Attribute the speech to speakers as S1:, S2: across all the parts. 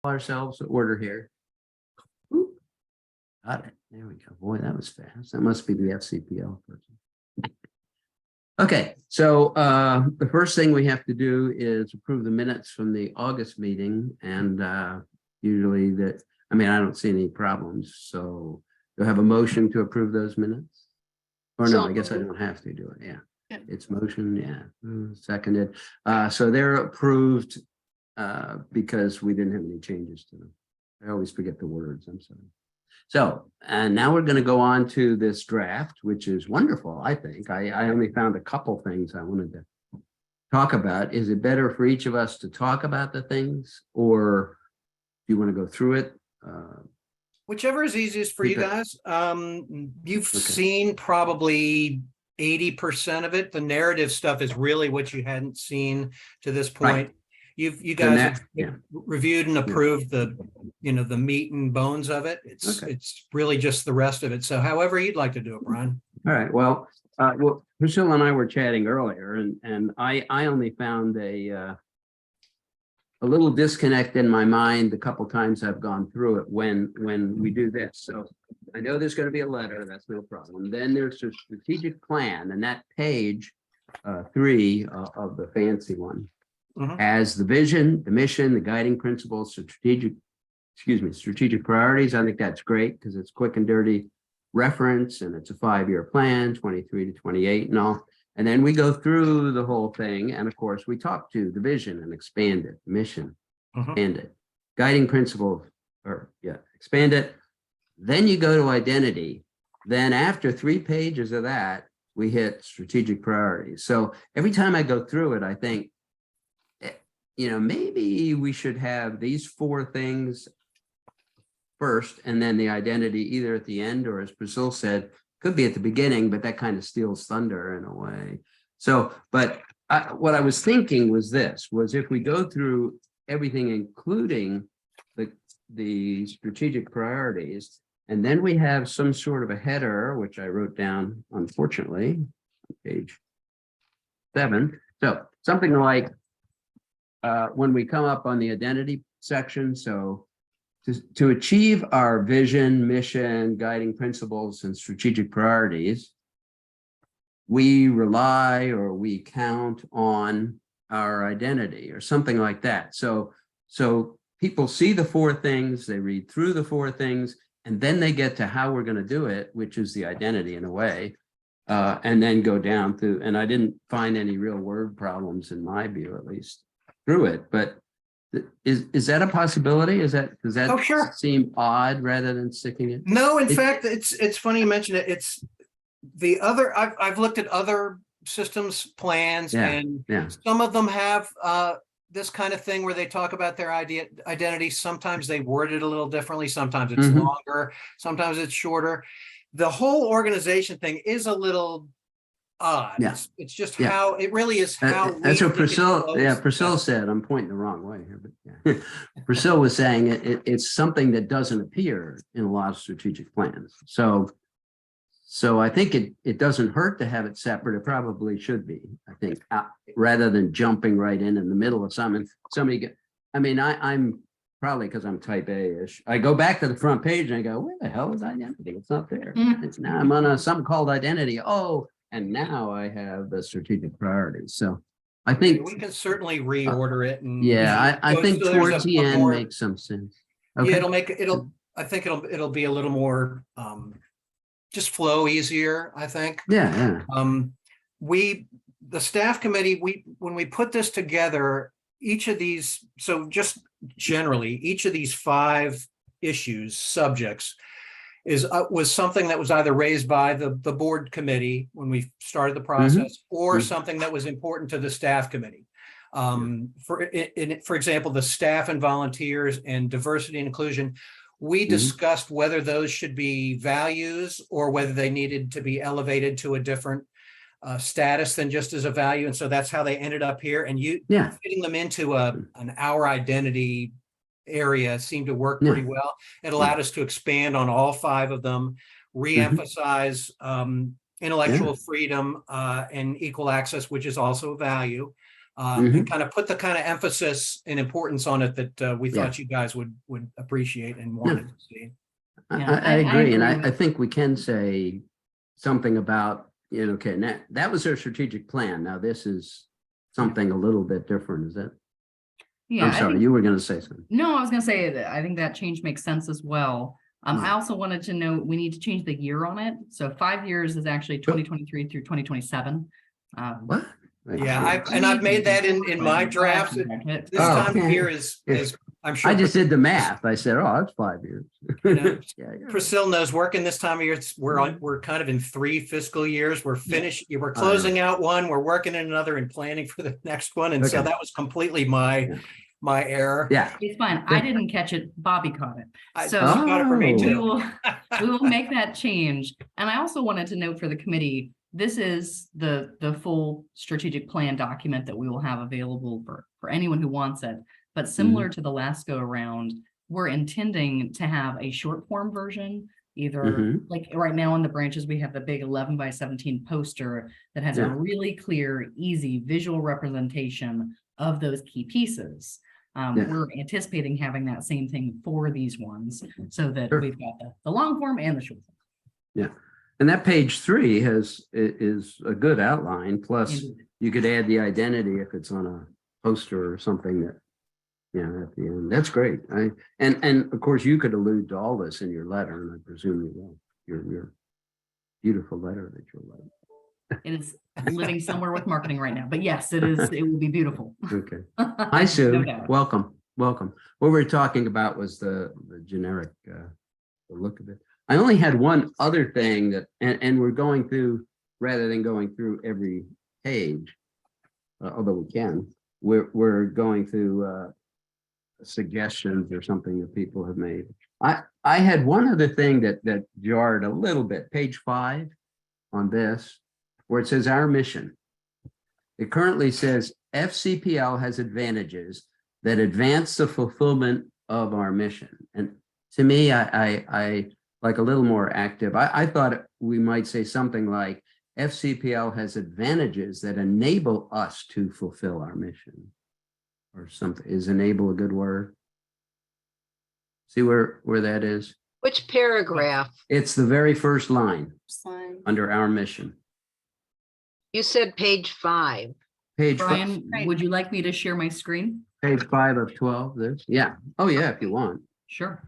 S1: ourselves order here. Ooh, got it. There we go. Boy, that was fast. That must be the FCPL person. Okay, so the first thing we have to do is approve the minutes from the August meeting, and usually that, I mean, I don't see any problems. So you'll have a motion to approve those minutes? Or no, I guess I don't have to do it. Yeah. It's motion, yeah, seconded. So they're approved because we didn't have any changes to them. I always forget the words, I'm sorry. So, and now we're going to go on to this draft, which is wonderful, I think. I only found a couple things I wanted to talk about. Is it better for each of us to talk about the things, or do you want to go through it?
S2: Whichever is easiest for you guys. You've seen probably 80% of it. The narrative stuff is really what you hadn't seen to this point. Right. You guys have reviewed and approved the meat and bones of it. It's really just the rest of it. So however you'd like to do it, Brian.
S1: All right. Well, Priscilla and I were chatting earlier, and I only found a little disconnect in my mind the couple times I've gone through it when we do this. So I know there's going to be a letter, that's no problem. Then there's a strategic plan, and that page 3 of the fancy one has the vision, the mission, the guiding principles, strategic priorities. I think that's great because it's quick and dirty reference, and it's a 5-year plan, 23 to 28 and all. And then we go through the whole thing. And of course, we talk to the vision and expand it, mission, expand it, guiding principles, expand it. Then you go to identity. Then after 3 pages of that, we hit strategic priorities. So every time I go through it, I think, maybe we should have these 4 things first, and then the identity either at the end, or as Priscilla said, could be at the beginning, but that kind of steals thunder in a way. So, but what I was thinking was if we go through everything, including the strategic priorities, and then we have some sort of a header, which I wrote down, unfortunately, on page 7. So something like when we come up on the identity section, so to achieve our vision, mission, guiding principles, and strategic priorities, we rely or we count on our identity or something like that. So people see the 4 things, they read through the 4 things, and then they get to how we're going to do it, which is the identity in a way, and then go down through. And I didn't find any real word problems in my view, at least through it, but is that a possibility? Does that seem odd rather than sticking it?
S2: No, in fact, it's funny you mention it. It's the other. I've looked at other systems plans, and some of them have this kind of thing where they talk about their identity. Sometimes they word it a little differently. Sometimes it's longer. Sometimes it's shorter. The whole organization thing is a little odd. It's just how it really is. That's what Priscilla said. I'm pointing the wrong way here, but
S1: Priscilla was saying it's something that doesn't appear in a lot of strategic plans. So I think it doesn't hurt to have it separate. It probably should be, I think, rather than jumping right in the middle of something. I'm probably because I'm type A-ish. I go back to the front page and I go, where the hell is identity? It's not there. Now I'm on something called identity. And now I have the strategic priorities. So I think
S2: we can certainly reorder it. And
S1: I think towards the end makes some sense.
S2: Okay. Yeah, I think it'll be a little more just flow easier, I think.
S1: Yeah.
S2: The staff committee, when we put this together, each of these, so just generally, each of these 5 issues, subjects, was something that was either raised by the board committee when we started the process, or something that was important to the staff committee. For example, the staff and volunteers and diversity and inclusion, we discussed whether those should be values or whether they needed to be elevated to a different status than just as a value. And so that's how they ended up here. And fitting them into an our identity area seemed to work pretty well. It allowed us to expand on all 5 of them, re-emphasize intellectual freedom and equal access, which is also a value.
S1: Mhm.
S2: and kind of put the kind of emphasis and importance on it that we
S1: Yeah.
S2: thought you guys would appreciate and wanted to see.
S3: Yeah,
S1: I
S3: I
S1: agree, and
S3: agree
S1: I
S3: with-
S1: think we can say something about, okay, and that was our strategic plan. Now this is something a little bit different, is that?
S3: Yeah,
S1: I'm
S3: I
S1: sorry,
S3: think,
S1: you were gonna say something.
S3: no, I was gonna say that I think that change makes sense as well. I
S1: Yeah.
S3: also wanted to know, we need to change the year on it. So 5 years is actually 2023 through 2027.
S1: What? Wait,
S2: Yeah,
S1: wait.
S2: I've made that in my draft. This
S1: Oh,
S2: time of year is, I'm sure
S1: I just did the math. I said, oh, that's 5 years.
S2: You know,
S1: Yeah, yeah.
S2: Priscilla knows working this time of year, we're kind of in 3 fiscal years. We're closing out one, we're working in another and planning for the next one. And so
S1: Okay.
S2: that was completely
S1: Yeah.
S2: my error.
S1: Yeah.
S3: It's fine. I didn't catch it. Bobby caught it.
S2: She
S3: So
S2: got it for me
S1: Oh.
S3: we
S2: too.
S3: will make that change. And I also wanted to note for the committee, this is the full strategic plan document that we will have available for anyone who wants it. But similar to the last go around, we're intending to have a short form version, either
S1: Mhm.
S3: like right now in the branches, we have the big 11 by 17 poster that has a
S1: Yeah.
S3: really clear, easy visual representation of those key pieces.
S1: Yeah.
S3: We're anticipating having that same thing for these ones so that
S1: Sure.
S3: we've got the long form and the short form.
S1: Yeah. And that page 3 is a good outline. Plus
S3: Indeed.
S1: you could add the identity if it's on a poster or something that, at the end. That's great. And of course you could allude to all this in your letter, and I presume you will. Your beautiful letter that you'll write.
S3: It is living somewhere with marketing right now, but yes, it is. It will be beautiful.
S1: Okay. Hi,
S3: No
S1: Sue.
S3: doubt.
S1: Welcome. Welcome. What we were talking about was the generic the look of it. I only had one other thing that, and we're going through, rather than going through every page, although we can, we're going through suggestions or something that people have made. I had one other thing that jarred a little bit, page 5 on this, where it says our mission. It currently says FCPL has advantages that advance the fulfillment of our mission. And to me, I like a little more active. I thought we might say something like FCPL has advantages that enable us to fulfill our mission, or something. Is enable a good word? See where that is?
S4: Which paragraph?
S1: It's the very first line
S5: Slime.
S1: under our mission.
S4: You said page 5.
S1: Page
S3: Brian,
S5: Right.
S3: would you like me to share my screen?
S1: page 5 of 12. There's, yeah. Oh yeah, if you want.
S3: Sure.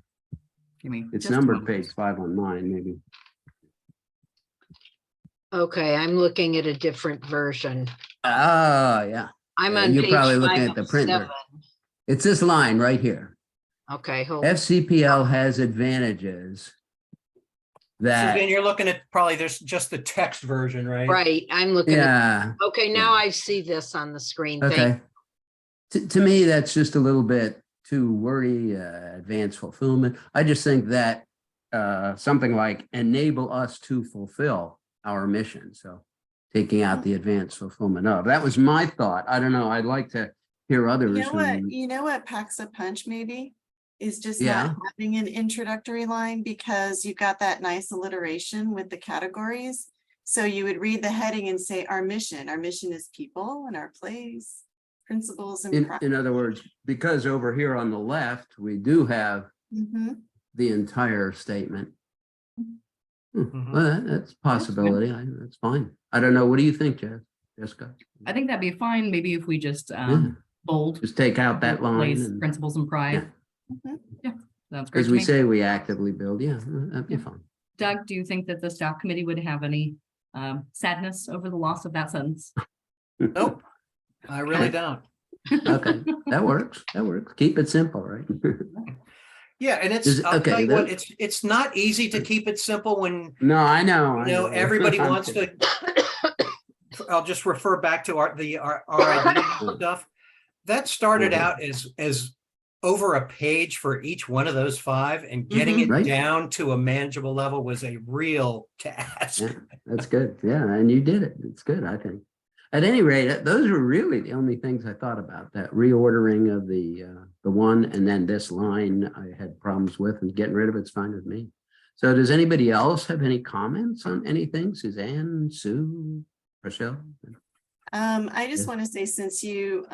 S3: Give me.
S1: It's
S3: just a
S1: numbered
S3: moment.
S1: page 5 on mine, maybe.
S4: Okay, I'm looking at a different version.
S1: Oh, yeah.
S4: I'm
S1: Yeah,
S4: on
S1: you're
S4: page
S1: probably looking
S4: 5
S1: at the
S4: of
S1: printer.
S4: 7.
S1: It's this line right here.
S4: Okay, hold.
S1: FCPL has advantages that,
S2: Suzanne, you're looking at probably there's just the text version, right?
S4: Right, I'm looking at,
S1: yeah,
S4: okay, now I see this on the screen. Thank
S1: okay. To me, that's just a little bit too wordy, advanced fulfillment. I just think that something like enable us to fulfill our mission. So taking out the advanced fulfillment of, that was my thought. I don't know. I'd like to hear others.
S5: You know what packs a punch maybe is just
S1: Yeah.
S5: not having an introductory line, because you've got that nice alliteration with the categories. So you would read the heading and say our mission is people and our place, principles and
S1: In other words, because over here on the left, we do have
S5: Mhm.
S1: the entire statement.
S2: Mhm.
S1: Well, that's a possibility. That's fine. I don't know. What do you think, Jessica?
S3: I think that'd be fine. Maybe if we just
S1: Yeah.
S3: bold.
S1: Just take out that line.
S3: Place
S1: and-
S3: principles and pride.
S5: Mhm.
S3: Yeah, sounds great
S1: As
S3: to
S1: we
S3: me.
S1: say, we actively build. Yeah, that'd be
S3: Yeah.
S1: fine.
S3: Doug, do you think that the staff committee would have any sadness over the loss of that sentence?
S2: Nope, I really don't.
S1: Okay, that works. That works. Keep it simple, right?
S2: Yeah, and
S1: Is it-
S2: I'll tell
S1: okay,
S2: you what,
S1: then-
S2: it's not easy to keep it simple when,
S1: No, I know. I
S2: everybody
S1: I'm
S2: wants
S1: kidding.
S2: to. I'll just refer back to our identity stuff. That started out as over a page for each one of those 5, and getting
S3: Mhm.
S2: it
S1: Right.
S2: down to a manageable level was a real task.
S1: Yeah, that's good. Yeah, and you did it. It's good, I think. At any rate, those were really the only things I thought about. That reordering of the one, and then this line I had problems with, and getting rid of it's fine with me. So does anybody else have any comments on anything? Suzanne, Sue, Rochelle?
S5: I just
S1: Yes.
S5: want to say, since you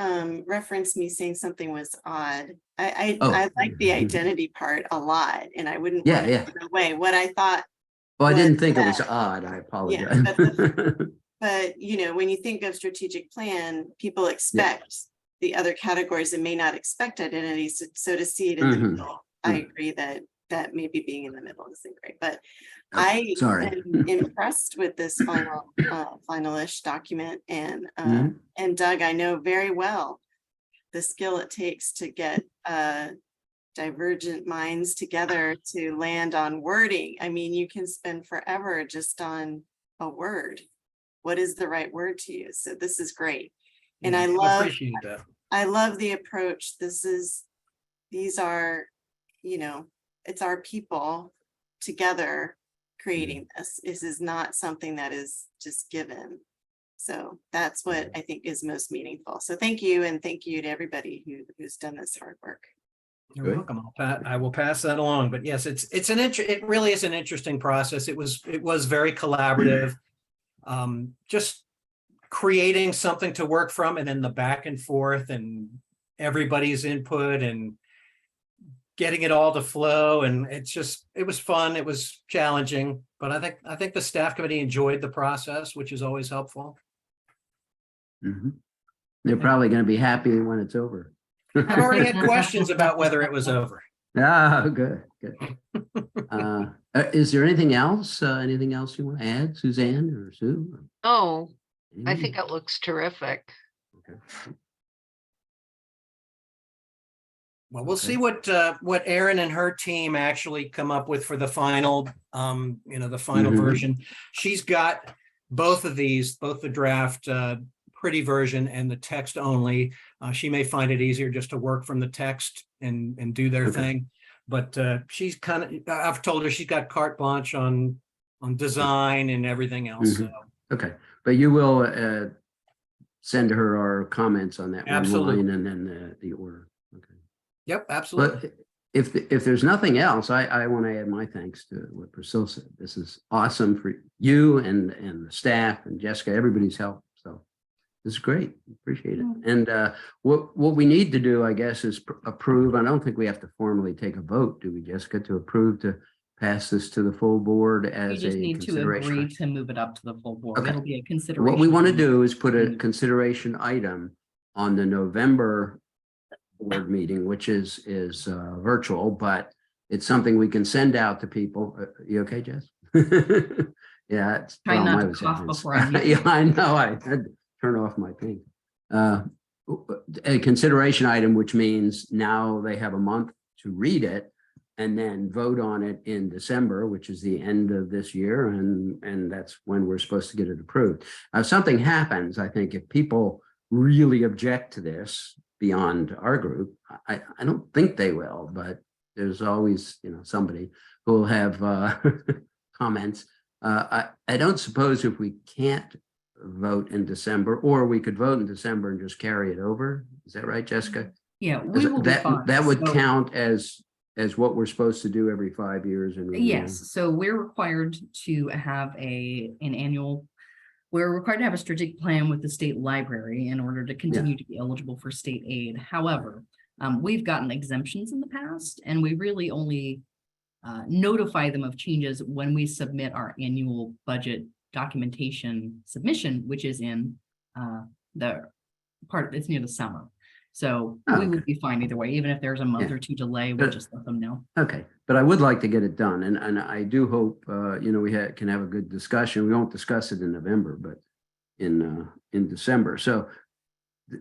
S5: referenced me saying something was odd,
S1: Oh.
S5: I like the identity part a lot, and I wouldn't
S1: Yeah,
S5: want to
S1: yeah.
S5: give it away. What I thought,
S1: Well, I
S5: was
S1: didn't think it was
S5: that-
S1: odd. I
S5: Yeah,
S1: apologize.
S5: but you know, when you think of strategic plan, people expect the other categories and may not expect identities. So to see it in the
S1: Mhm.
S5: middle, I agree that maybe being in the middle isn't great, but
S1: Oh,
S5: I
S1: sorry.
S5: am impressed with this finalish document,
S1: Mhm.
S5: and Doug, I know very well the skill it takes to get divergent minds together to land on wording. I mean, you can spend forever just on a word. What is the right word to use? So this is great. And
S2: Yeah, appreciate that.
S5: I love the approach. These are, you know, it's our people together creating this. This is not something that is just given. So that's what I think is most meaningful. So thank you, and thank you to everybody who's done this hard work.
S2: You're
S1: Good.
S2: welcome. I will pass that along. But yes, it really is an interesting process. It was very collaborative. Just creating something to work from, and then the back and forth and everybody's input and getting it all to flow. And it was fun. It was challenging, but I think the staff committee enjoyed the process, which is always helpful.
S1: Mhm. They're probably going to be happy when it's over.
S2: I've already had questions about whether it was over.
S1: Ah, good, good. Is there anything else? Anything else you want to add, Suzanne or Sue? or
S4: Oh, I
S1: anyone?
S4: think it looks terrific.
S1: Okay.
S2: Well, we'll
S1: Okay.
S2: see what Erin and her team actually come up with for the final, the final
S1: Mhm.
S2: version. She's got both of these, both the draft pretty version and the text only. She may find it easier just to work from the text and do their
S1: Okay.
S2: thing. But she's I've told her she's got carte blanche on design and everything else. So
S1: Okay, but you will send her our comments on that one
S2: Absolutely.
S1: line and then the order. Okay.
S2: yep, absolutely.
S1: But if there's nothing else, I want to add my thanks to what Priscilla said. This is awesome for you and the staff and Jessica, everybody's help. So this is great. Appreciate it. And what we need to do, I guess, is approve. I don't think we have to formally take a vote, do we, Jessica, to approve to pass this to the full board
S3: You
S1: as
S3: just
S1: a
S3: need to
S1: consideration?
S3: agree to move it up to the full board.
S1: Okay.
S3: It'll be a consideration.
S1: What we want to
S3: item.
S1: do is put a
S3: Mm.
S1: consideration item on the November board meeting, which is virtual, but it's something we can send out to people. You okay, Jess? Yeah. It's,
S3: Try
S1: well,
S3: not
S1: I
S3: to
S1: was
S3: cough
S1: having-
S3: before I meet.
S1: Yeah, I know. I had to turn off my ping. A consideration item, which means now they have a month to read it and then vote on it in December, which is the end of this year. And that's when we're supposed to get it approved. Now, if something happens, I think if people really object to this beyond our group, I don't think they will, but there's always, somebody who will have comments. I don't suppose if we can't vote in December, or we could vote in December and just carry it over. Is that right, Jessica?
S3: Yeah, we will be fine.
S1: That would
S3: So-
S1: count as what we're supposed to do every 5 years in review.
S3: Yes, so we're required to have we're required to have a strategic plan with the state library in order to continue to be eligible for state aid. However, we've gotten exemptions in the past, and we really only notify them of changes when we submit our annual budget documentation submission, which is in it's near the summer. So
S1: Oh,
S3: we would
S1: okay.
S3: be fine either way, even if there's a month
S1: Yeah.
S3: or two delay, we'll
S1: Good.
S3: just let them know.
S1: Okay, but I would like to get it done, and I do hope, we can have a good discussion. We won't discuss it in November, but in December. So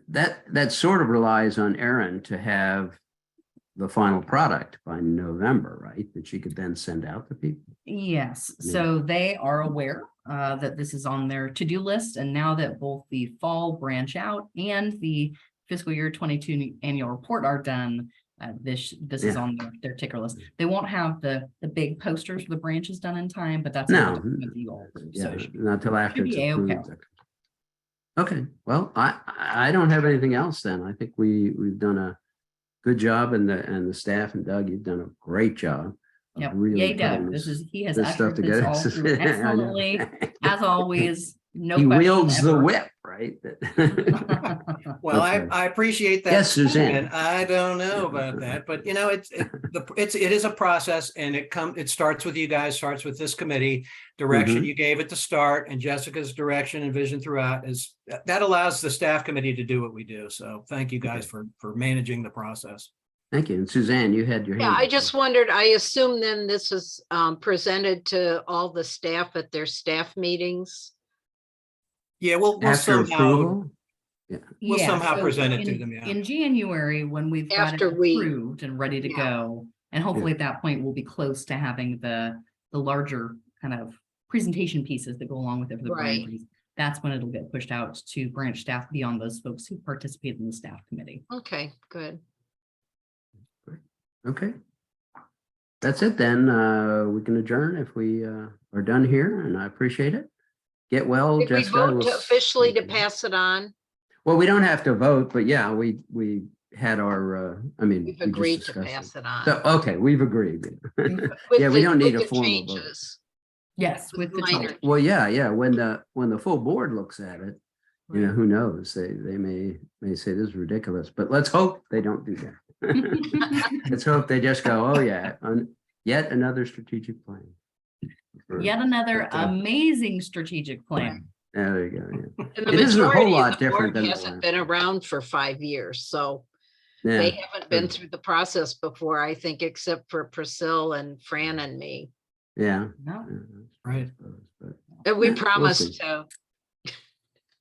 S1: that sort of relies on Erin to have the final product by November, right? That she could then send out to people.
S3: Yes,
S1: Yeah.
S3: so they are aware that this is on their to-do list, and now that both the fall branch out and the fiscal year 22 annual report are done, this is
S1: Yeah.
S3: on their ticker list. They won't have the big posters for the branches done in time, but that's
S1: No.
S3: all the document that you all approve, so
S1: Yeah,
S3: it should be-
S1: not till after
S3: should
S1: it's
S3: be A-okay.
S1: approved. Okay, well, I don't have anything else then. I think we've done a good job, and the staff and Doug, you've done a great job. of
S3: Yep,
S1: really
S3: yay
S1: putting
S3: Doug, he has
S1: this stuff
S3: ushered this all
S1: together.
S3: through
S1: I know.
S3: excellently, as always. No
S1: He
S3: question
S1: wields the
S3: ever.
S1: whip, right?
S2: Well,
S1: Okay.
S2: I appreciate that.
S1: Yes, Suzanne.
S2: And I don't know about that, but you know, it is a process and it starts with you guys, starts with this committee. Direction
S1: Mhm.
S2: you gave at the start and Jessica's direction and vision throughout that allows the staff committee to do what we do. So thank you guys for managing the process.
S1: Thank you. And Suzanne, you had your hand.
S4: Yeah, I
S1: up.
S4: just wondered, I assume then this is presented to all the staff at their staff meetings?
S2: Yeah, we'll
S1: After
S2: somehow,
S1: approval?
S2: We'll
S3: Yeah,
S2: somehow
S3: so
S2: present it to
S3: in-
S2: them, yeah.
S3: In January, when we've got it
S4: After we-
S3: approved and ready to
S4: Yeah.
S3: go, and hopefully at that point, we'll be close to having the larger kind of presentation pieces that go along with it for the
S4: Right.
S3: branches. That's when it'll get pushed out to branch staff beyond those folks who participate in the staff committee.
S4: Okay, good.
S1: Okay. That's it then. We can adjourn if we are done here, and I appreciate it. Get well,
S4: Did we
S1: Jessica. I
S4: vote
S1: will
S4: to
S1: s-
S4: officially to pass it on?
S1: Well, we don't have to vote, but yeah, we had our, I mean.
S4: We've
S1: we just
S4: agreed to
S1: discussed
S4: pass
S1: it.
S4: it on.
S1: So, okay, we've agreed.
S4: With
S1: Yeah, we
S4: the-
S1: don't need
S4: with
S1: a
S4: the
S1: formal vote.
S4: changes.
S3: Yes, with the
S4: Minor.
S3: change.
S1: Well, yeah, when the full board looks at it, you know, who knows? They may say this is ridiculous, but let's hope they don't do that. Let's hope they just go, oh yeah, yet another strategic plan.
S3: Yet another
S1: But,
S3: amazing strategic plan.
S1: There you go, yeah.
S4: And the
S1: It isn't a whole
S4: majority of
S1: lot
S4: the
S1: different
S4: board
S1: than the
S4: hasn't
S1: last
S4: been around for 5 years, so
S1: Yeah,
S4: they haven't been
S1: good.
S4: through the process before, I think, except for Priscilla and Fran and me.
S1: yeah.
S3: No,
S2: Right.
S1: But
S4: And we
S1: Yeah, we'll
S4: promised
S1: see.
S4: to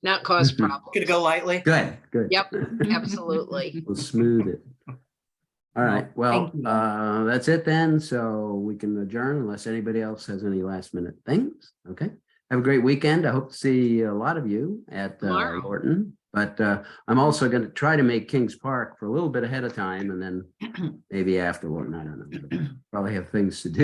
S4: not cause
S1: Mhm.
S4: problems.
S2: Gonna go lightly?
S1: Good, good.
S4: Yep, absolutely.
S1: We'll smooth it. All right, well,
S3: thank you.
S1: that's it then. So we can adjourn unless anybody else has any last minute things. Okay. Have a great weekend. I hope to see a lot of you at
S4: Tomorrow.
S1: Lorton. But I'm also going to try to make Kings Park for a little bit ahead of time and then maybe after Lorton. I don't know. Probably have things to do.